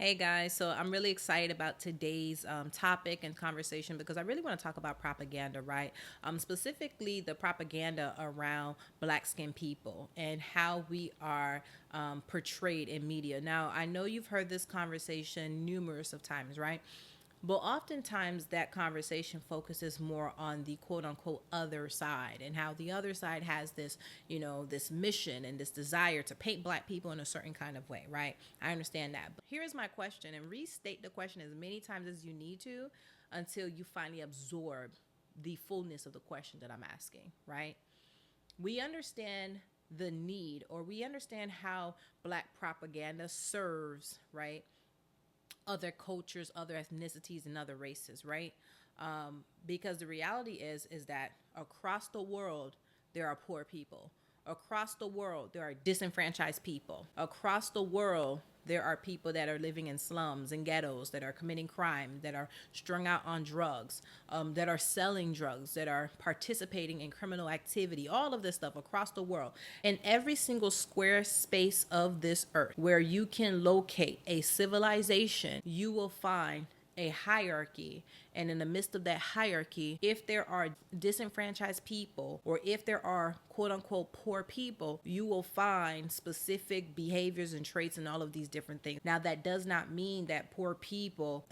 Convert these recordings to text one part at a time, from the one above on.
Hey guys, so I'm really excited about today's topic and conversation because I really want to talk about propaganda, right? Specifically, the propaganda around black skinned people and how we are portrayed in media. Now, I know you've heard this conversation numerous of times, right? But oftentimes that conversation focuses more on the quote unquote other side and how the other side has this, this mission and this desire to paint black people in a certain kind of way, right? I understand that. But here is my question, and restate the question as many times as you need to until you finally absorb the fullness of the question that I'm asking, right? We understand the need, or we understand how black propaganda serves, right? Other cultures, other ethnicities, and other races, right? Because the reality is that across the world there are poor people. Across the world there are disenfranchised people. Across the world there are people that are living in slums and ghettos, that are committing crime, that are strung out on drugs, that are selling drugs, that are participating in criminal activity, all of this stuff across the world. In every single square space of this earth where you can locate a civilization, you will find a hierarchy. And in the midst of that hierarchy, if there are disenfranchised people or if there are quote unquote poor people, you will find specific behaviors and traits and all of these different things. Now, that does not mean that poor people,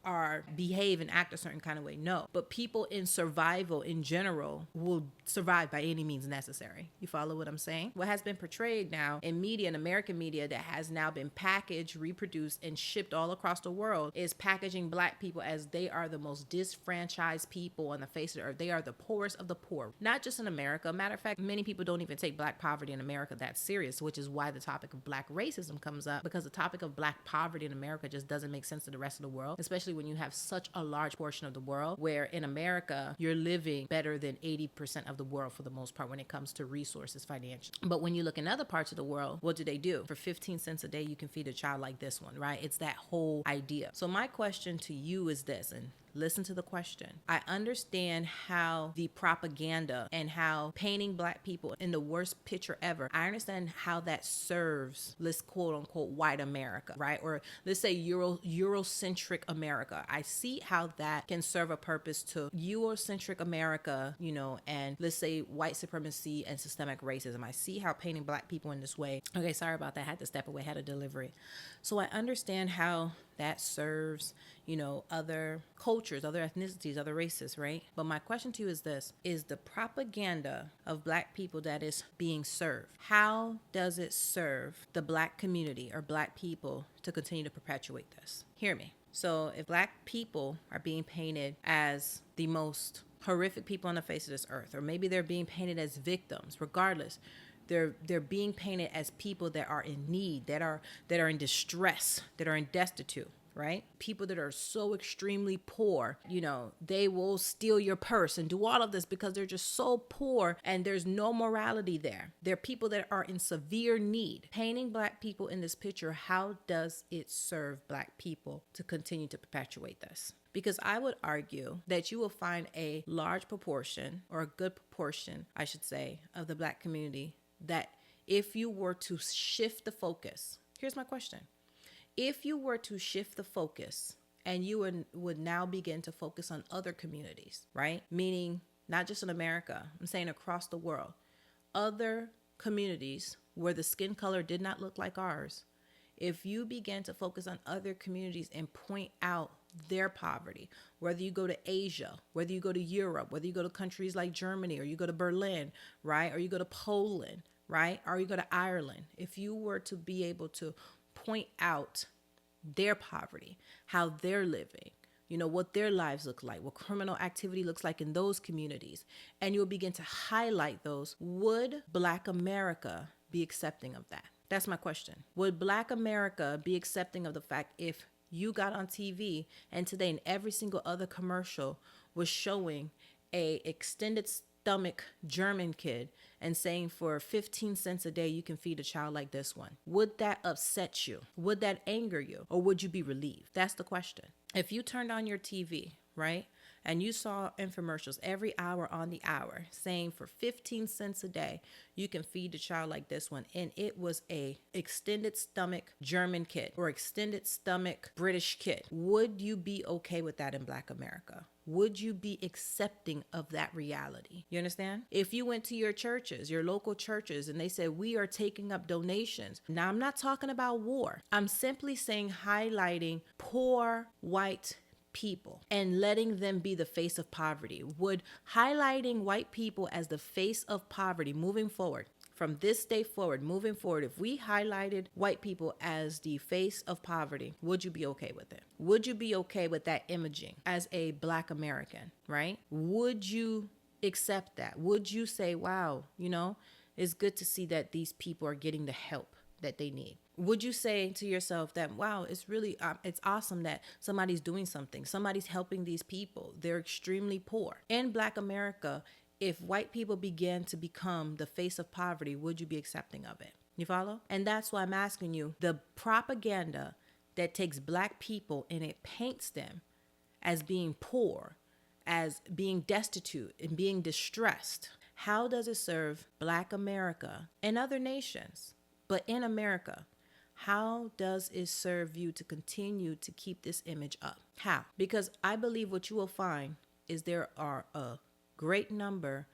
are behave and act a certain kind of way. No, but people in survival in general will survive by any means necessary. You follow what I'm saying? What has been portrayed now in media, in American media, that has now been packaged, reproduced, and shipped all across the world is packaging black people as they are the most disfranchised people on the face of the earth. They are the poorest of the poor, not just in America. Matter of fact, many people don't even take black poverty in America that serious, which is why the topic of black racism comes up, because the topic of black poverty in America just doesn't make sense to the rest of the world, especially when you have such a large portion of the world where in America you're living better than 80% of the world for the most part when it comes to resources financially. But when you look in other parts of the world, what do? For 15 cents a day, you can feed a child like this one, right? It's that whole idea. So my question to you is this, and listen to the question. I understand how the propaganda and how painting black people in the worst picture ever, I understand how that serves, let's quote unquote, white America, right? Or let's say Eurocentric America. I see how that can serve a purpose to Eurocentric America, and let's say white supremacy and systemic racism. I see how painting black people in this way. Okay, sorry about that. I had to step away, had to deliver it. So I understand how that serves, other cultures, other ethnicities, other races, right? But my question to you is this: is the propaganda of black people that is being served, how does it serve the black community or black people to continue to perpetuate this? Hear me. So if black people are being painted as the most horrific people on the face of this earth, or maybe they're being painted as victims, regardless, they're being painted as people that are in need, that are in distress, that are in destitute, right? People that are so extremely poor, they will steal your purse and do all of this because they're just so poor and there's no morality there. They're people that are in severe need. Painting black people in this picture, how does it serve black people to continue to perpetuate this? Because I would argue that you will find a large proportion, or a good proportion, I should say, of the black community that if you were to shift the focus, here's my question. If you were to shift the focus and you would now begin to focus on other communities, right? Meaning not just in America, I'm saying across the world, other communities where the skin color did not look like ours. If you begin to focus on other communities and point out their poverty, whether you go to Asia, whether you go to Europe, whether you go to countries like Germany, or you go to Berlin, right? Or you go to Poland, right? Or you go to Ireland. If you were to be able to point out their poverty, how they're living, what their lives look like, what criminal activity looks like in those communities, and you'll begin to highlight those, would Black America be accepting of that? That's my question. Would Black America be accepting of the fact if you got on TV and today in every single other commercial was showing a extended stomach German kid and saying for 15 cents a day you can feed a child like this one? Would that upset you? Would that anger you? Or would you be relieved? That's the question. If you turned on your TV, right, and you saw infomercials every hour on the hour saying for 15 cents a day, you can feed a child like this one, and it was a extended stomach German kid or extended stomach British kid, would you be okay with that in Black America? Would you be accepting of that reality? You understand? If you went to your churches, your local churches, and they said, we are taking up donations. Now, I'm not talking about war. I'm simply saying highlighting poor white people and letting them be the face of poverty. Would highlighting white people as the face of poverty moving forward, from this day forward, moving forward, if we highlighted white people as the face of poverty, would you be okay with it? Would you be okay with that imaging as a Black American, right? Would you accept that? Would you say, wow, it's good to see that these people are getting the help that they need? Would you say to yourself that, wow, it's really, it's awesome that somebody's doing something. Somebody's helping these people. They're extremely poor. In Black America, if white people began to become the face of poverty, would you be accepting of it? You follow? And that's why I'm asking you, the propaganda that takes Black people and it paints them as being poor, as being destitute and being distressed. How does it serve Black America and other nations? But in America, how does it serve you to continue to keep this image up? How? Because I believe what you will find is there are a great number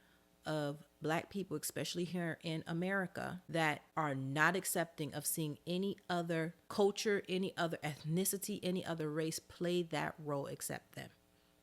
of Black people, especially here in America, that are not accepting of seeing any other culture, any other ethnicity, any other race play that role except them.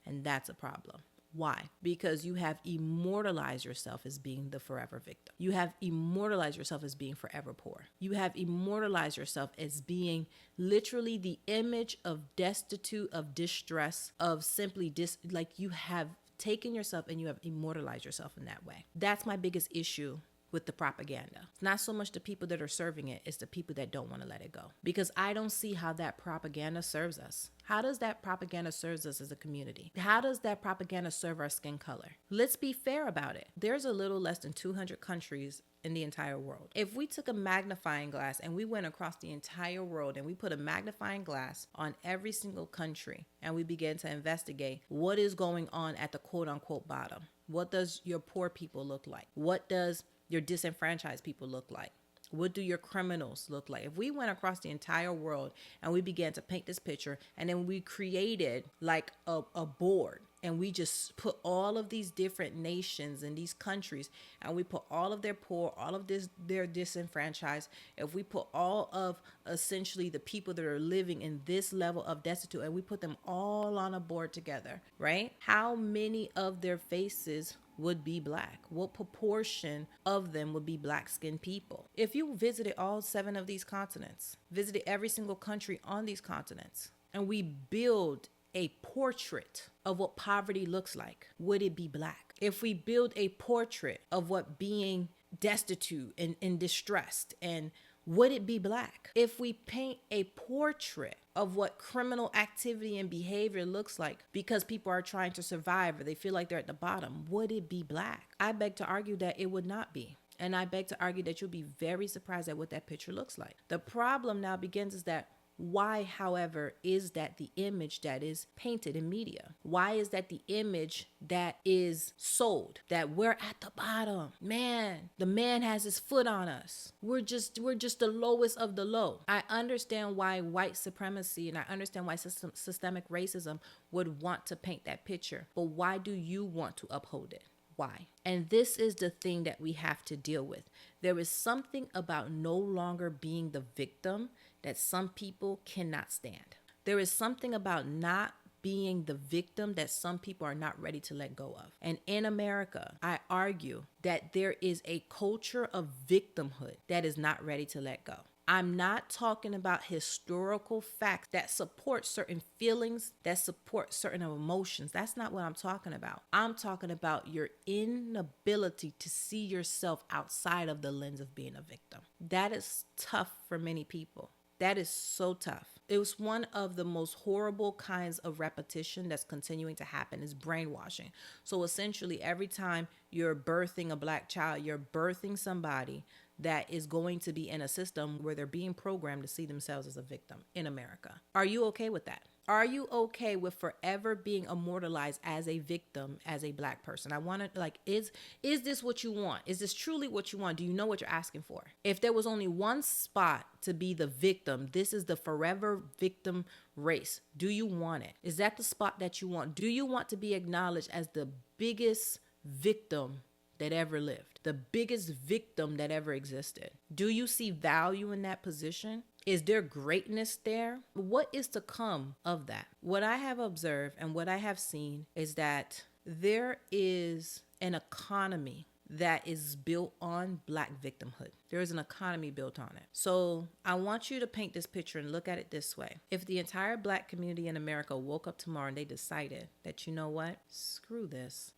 And that's a problem. Why? Because you have immortalized yourself as being the forever victim. You have immortalized yourself as being forever poor. You have immortalized yourself as being literally the image of destitute, of distress, of simply like you have taken yourself and you have immortalized yourself in that way. That's my biggest issue with the propaganda. It's not so much the people that are serving it, it's the people that don't want to let it go. Because I don't see how that propaganda serves us. How does that propaganda serve us as a community? How does that propaganda serve our skin color? Let's be fair about it. There's a little less than 200 countries in the entire world. If we took a magnifying glass and we went across the entire world and we put a magnifying glass on every single country and we began to investigate what is going on at the quote unquote bottom. What does your poor people look like? What does your disenfranchised people look like? What do your criminals look like? If we went across the entire world and we began to paint this picture and then we created like a board and we just put all of these different nations and these countries and we put all of their poor, all of their disenfranchised, if we put all of essentially the people that are living in this level of destitute and we put them all on a board together, right? How many of their faces would be Black? What proportion of them would be Black-skinned people? If you visited all 7 of these continents, visited every single country on these continents, and we build a portrait of what poverty looks like, would it be Black? If we build a portrait of what being destitute and distressed, and would it be Black? If we paint a portrait of what criminal activity and behavior looks like because people are trying to survive or they feel like they're at the bottom, would it be Black? I beg to argue that it would not be. And I beg to argue that you'll be very surprised at what that picture looks like. The problem now begins is that why, however, is that the image that is painted in media? Why is that the image that is sold? That we're at the bottom. Man, the man has his foot on us. We're just the lowest of the low. I understand why white supremacy and I understand why systemic racism would want to paint that picture. But why do you want to uphold it? Why? And this is the thing that we have to deal with. There is something about no longer being the victim that some people cannot stand. There is something about not being the victim that some people are not ready to let go of. And in America, I argue that there is a culture of victimhood that is not ready to let go. I'm not talking about historical facts that support certain feelings, that support certain emotions. That's not what I'm talking about. I'm talking about your inability to see yourself outside of the lens of being a victim. That is tough for many people. That is so tough. It was one of the most horrible kinds of repetition that's continuing to happen is brainwashing. So essentially, every time you're birthing a Black child, you're birthing somebody that is going to be in a system where they're being programmed to see themselves as a victim in America. Are you okay with that? Are you okay with forever being immortalized as a victim, as a Black person? I want to, like, is this what you want? Is this truly what you want? Do you know what you're asking for? If there was only one spot to be the victim, this is the forever victim race. Do you want it? Is that the spot that you want? Do you want to be acknowledged as the biggest victim that ever lived, the biggest victim that ever existed? Do you see value in that position? Is there greatness there? What is to come of that? What I have observed and what I have seen is that there is an economy that is built on Black victimhood. There is an economy built on it. So I want you to paint this picture and look at it this way. If the entire Black community in America woke up tomorrow and they decided that, you know what, screw this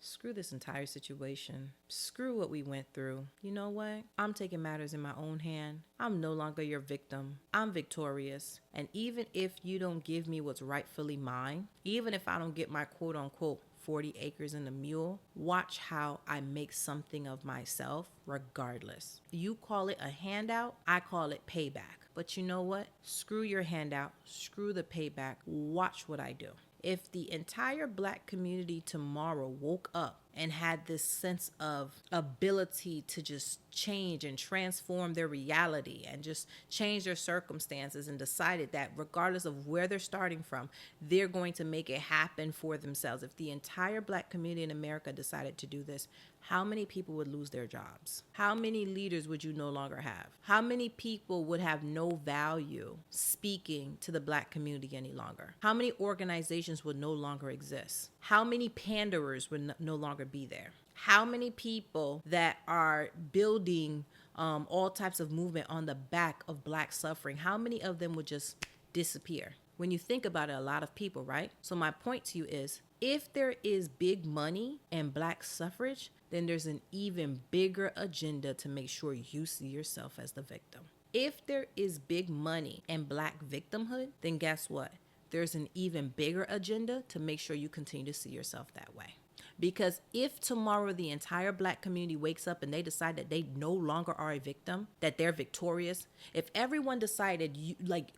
entire situation, screw what we went through. You know what? I'm taking matters in my own hand. I'm no longer your victim. I'm victorious. And even if you don't give me what's rightfully mine, even if I don't get my quote unquote 40 acres and a mule, watch how I make something of myself regardless. You call it a handout, I call it payback. But you know what? Screw your handout, screw the payback. Watch what I do. If the entire Black community tomorrow woke up and had this sense of ability to just change and transform their reality and just change their circumstances and decided that regardless of where they're starting from, they're going to make it happen for themselves. If the entire Black community in America decided to do this, how many people would lose their jobs? How many leaders would you no longer have? How many people would have no value speaking to the Black community any longer? How many organizations would no longer exist? How many panderers would no longer be there? How many people that are building all types of movement on the back of Black suffering, how many of them would just disappear? When you think about it, a lot of people, right? So my point to you is, if there is big money and Black suffrage, then there's an even bigger agenda to make sure you see yourself as the victim. If there is big money and Black victimhood, then guess what? There's an even bigger agenda to make sure you continue to see yourself that way. Because if tomorrow the entire Black community wakes up and they decide that they no longer are a victim, that they're victorious, if everyone decided,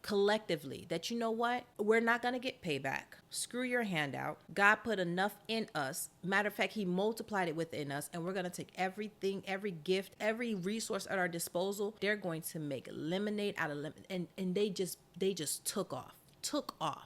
collectively, that, you know what, we're not going to get payback, screw your handout, God put enough in us, matter of fact, he multiplied it within us, and we're going to take everything, every gift, every resource at our disposal, they're going to make lemonade out of lemon, and they just took off.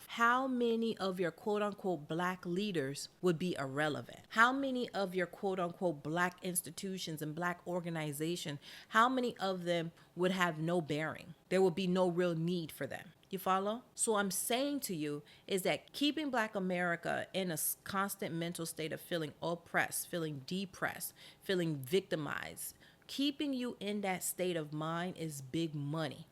How many of your quote unquote Black leaders would be irrelevant? How many of your quote unquote Black institutions and Black organizations, how many of them would have no bearing? There would be no real need for them. You follow? So I'm saying to you is that keeping Black America in a constant mental state of feeling oppressed, feeling depressed, feeling victimized, keeping you in that state of mind is big money.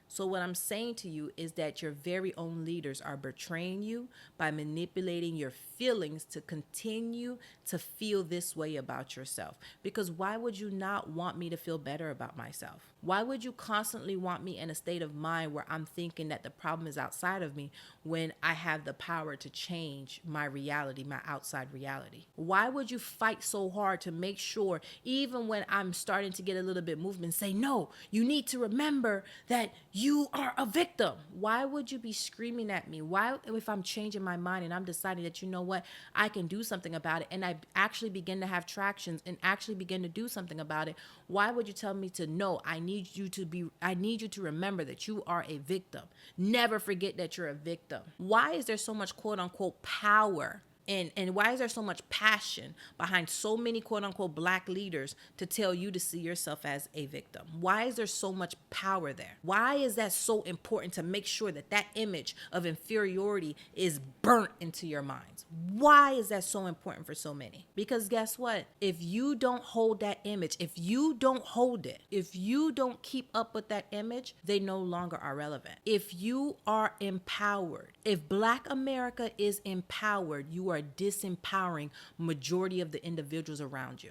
So what I'm saying to you is that your very own leaders are betraying you by manipulating your feelings to continue to feel this way about yourself. Because why would you not want me to feel better about myself? Why would you constantly want me in a state of mind where I'm thinking that the problem is outside of me when I have the power to change my reality, my outside reality? Why would you fight so hard to make sure, even when I'm starting to get a little bit movement, say, no, you need to remember that you are a victim? Why would you be screaming at me? Why, if I'm changing my mind and I'm deciding that, you know what, I can do something about it, and I actually begin to have tractions and actually begin to do something about it, why would you tell me to no, I need you to remember that you are a victim. Never forget that you're a victim. Why is there so much quote unquote power? And why is there so much passion behind so many quote unquote Black leaders to tell you to see yourself as a victim? Why is there so much power there? Why is that so important to make sure that that image of inferiority is burnt into your minds? Why is that so important for so many? Because guess what? If you don't hold that image, if you don't hold it, if you don't keep up with that image, they no longer are relevant. If you are empowered, if Black America is empowered, you are disempowering majority of the individuals around you.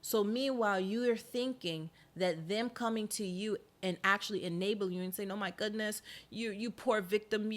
So meanwhile, you are thinking that them coming to you and actually enable you and saying, oh my goodness, you poor victim,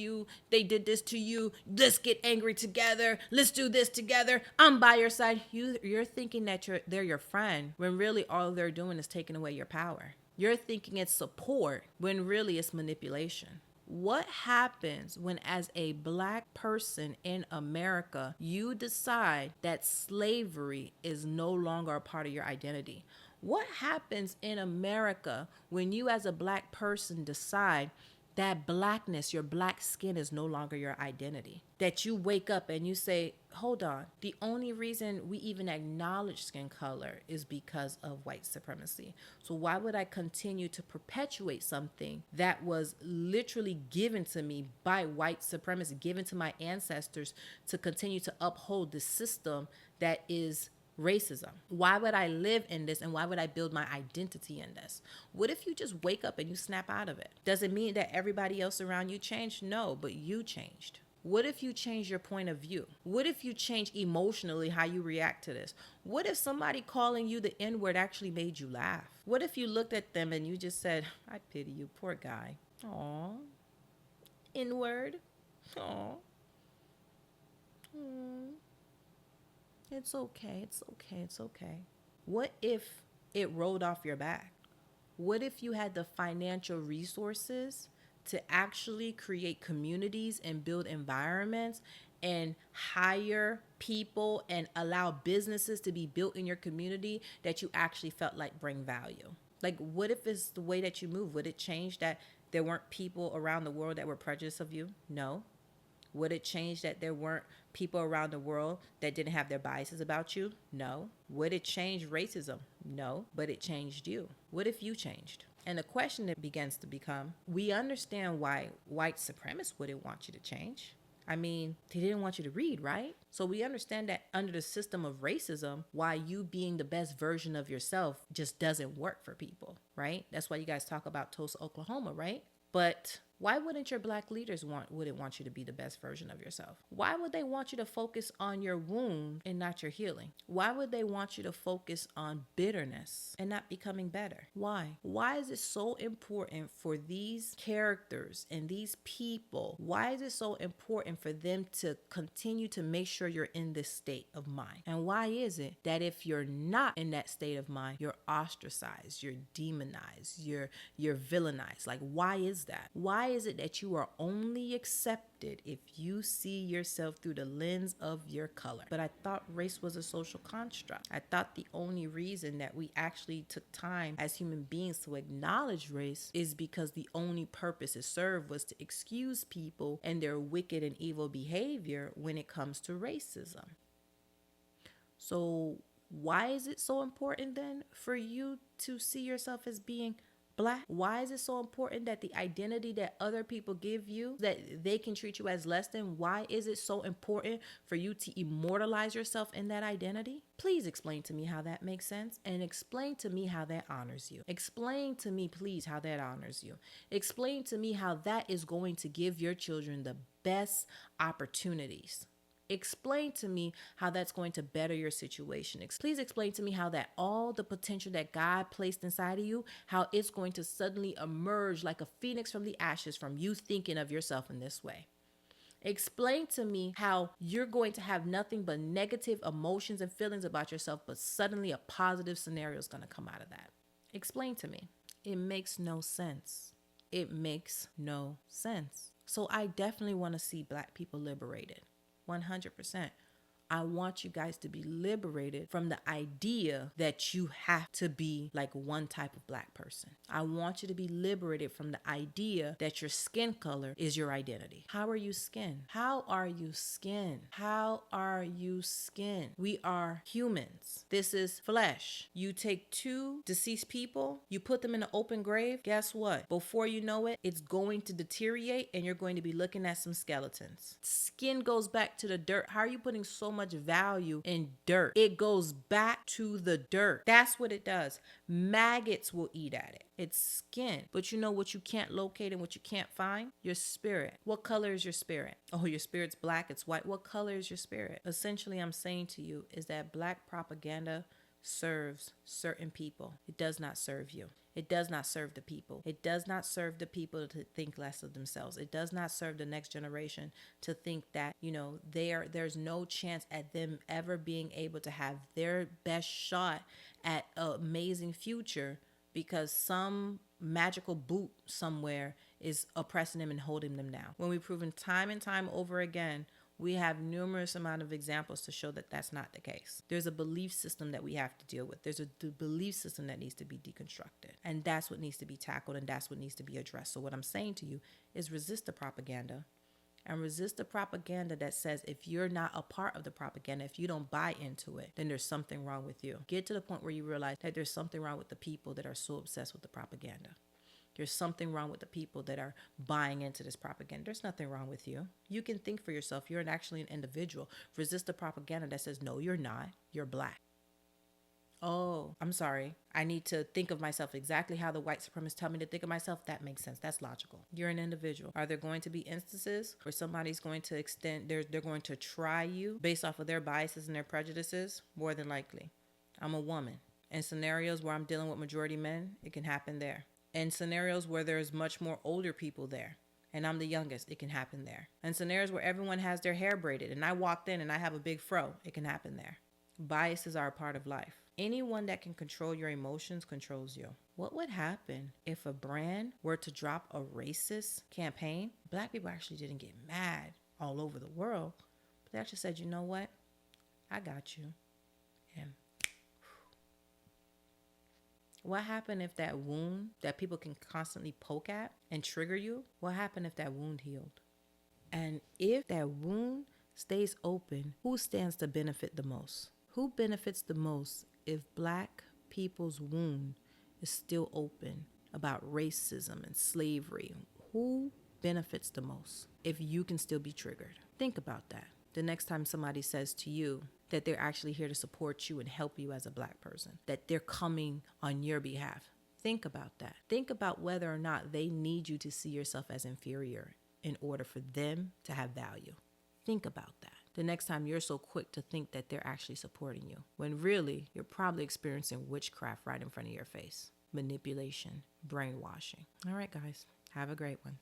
they did this to you, let's get angry together, let's do this together, I'm by your side. You're thinking that they're your friend, when really all they're doing is taking away your power. You're thinking it's support when really it's manipulation. What happens when, as a black person in America, you decide that slavery is no longer a part of your identity? What happens in America when you, as a black person, decide that blackness, your black skin, is no longer your identity? That you wake up and you say, hold on, the only reason we even acknowledge skin color is because of white supremacy. So why would I continue to perpetuate something that was literally given to me by white supremacy, given to my ancestors, to continue to uphold the system that is racism? Why would I live in this, and why would I build my identity in this? What if you just wake up and you snap out of it? Does it mean that everybody else around you changed? No, but you changed. What if you change your point of view? What if you change emotionally how you react to this? What if somebody calling you the N-word actually made you laugh? What if you looked at them and you just said, I pity you, poor guy. Aw, N-word. Aw. It's okay, it's okay, it's okay. What if it rolled off your back? What if you had the financial resources to actually create communities and build environments and hire people and allow businesses to be built in your community that you actually felt like bring value? Like, what if it's the way that you move? Would it change that there weren't people around the world that were prejudiced of you? No. Would it change that there weren't people around the world that didn't have their biases about you? No. Would it change racism? No. But it changed you. What if you changed? And the question that begins to become, we understand why white supremacists wouldn't want you to change. I mean, they didn't want you to read, right? So we understand that under the system of racism, why you being the best version of yourself just doesn't work for people, right? That's why you guys talk about Tulsa, Oklahoma, right? But why wouldn't your black leaders wouldn't want you to be the best version of yourself? Why would they want you to focus on your wound and not your healing? Why would they want you to focus on bitterness and not becoming better? Why? Why is it so important for these characters and these people? Why is it so important for them to continue to make sure you're in this state of mind? And why is it that if you're not in that state of mind, you're ostracized, you're demonized, you're villainized? Like, why is that? Why is it that you are only accepted if you see yourself through the lens of your color? But I thought race was a social construct. I thought the only reason that we actually took time as human beings to acknowledge race is because the only purpose it served was to excuse people and their wicked and evil behavior when it comes to racism. So why is it so important then for you to see yourself as being black? Why is it so important that the identity that other people give you, that they can treat you as less than? Why is it so important for you to immortalize yourself in that identity? Please explain to me how that makes sense, and explain to me how that honors you. Explain to me, please, how that honors you. Explain to me how that is going to give your children the best opportunities. Explain to me how that's going to better your situation. Please explain to me how that all the potential that God placed inside of you, how it's going to suddenly emerge like a phoenix from the ashes from you thinking of yourself in this way. Explain to me how you're going to have nothing but negative emotions and feelings about yourself, but suddenly a positive scenario is going to come out of that. Explain to me. It makes no sense. It makes no sense. So I definitely want to see black people liberated. 100%. I want you guys to be liberated from the idea that you have to be like one type of black person. I want you to be liberated from the idea that your skin color is your identity. How are you skin? How are you skin? How are you skin? We are humans. This is flesh. You take two deceased people, you put them in an open grave. Guess what? Before you know it, it's going to deteriorate and you're going to be looking at some skeletons. Skin goes back to the dirt. How are you putting so much value in dirt? It goes back to the dirt. That's what it does. Maggots will eat at it. It's skin. But you know what you can't locate and what you can't find? Your spirit. What color is your spirit? Oh, your spirit's black, it's white. What color is your spirit? Essentially, I'm saying to you is that black propaganda serves certain people. It does not serve you. It does not serve the people. It does not serve the people to think less of themselves. It does not serve the next generation to think that, there's no chance at them ever being able to have their best shot at an amazing future because some magical boot somewhere is oppressing them and holding them down. When we've proven time and time over again, we have numerous amount of examples to show that that's not the case. There's a belief system that we have to deal with. There's a belief system that needs to be deconstructed. And that's what needs to be tackled, and that's what needs to be addressed. So what I'm saying to you is resist the propaganda, and resist the propaganda that says if you're not a part of the propaganda, if you don't buy into it, then there's something wrong with you. Get to the point where you realize that there's something wrong with the people that are so obsessed with the propaganda. There's something wrong with the people that are buying into this propaganda. There's nothing wrong with you. You can think for yourself. You're actually an individual. Resist the propaganda that says, no, you're not. You're black. Oh, I'm sorry. I need to think of myself exactly how the white supremacists tell me to think of myself. That makes sense. That's logical. You're an individual. Are there going to be instances where somebody's going to they're going to try you based off of their biases and their prejudices? More than likely. I'm a woman. In scenarios where I'm dealing with majority men, it can happen there. In scenarios where there's much more older people there, and I'm the youngest, it can happen there. In scenarios where everyone has their hair braided, and I walked in and I have a big fro, it can happen there. Biases are a part of life. Anyone that can control your emotions controls you. What would happen if a brand were to drop a racist campaign? Black people actually didn't get mad all over the world, but they actually said, you know what? I got you. And what happened if that wound that people can constantly poke at and trigger you? What happened if that wound healed? And if that wound stays open, who stands to benefit the most? Who benefits the most if black people's wound is still open about racism and slavery? Who benefits the most if you can still be triggered? Think about that. The next time somebody says to you that they're actually here to support you and help you as a black person, that they're coming on your behalf, think about that. Think about whether or not they need you to see yourself as inferior in order for them to have value. Think about that. The next time you're so quick to think that they're actually supporting you, when really you're probably experiencing witchcraft right in front of your face. Manipulation, brainwashing. All right, guys, have a great one.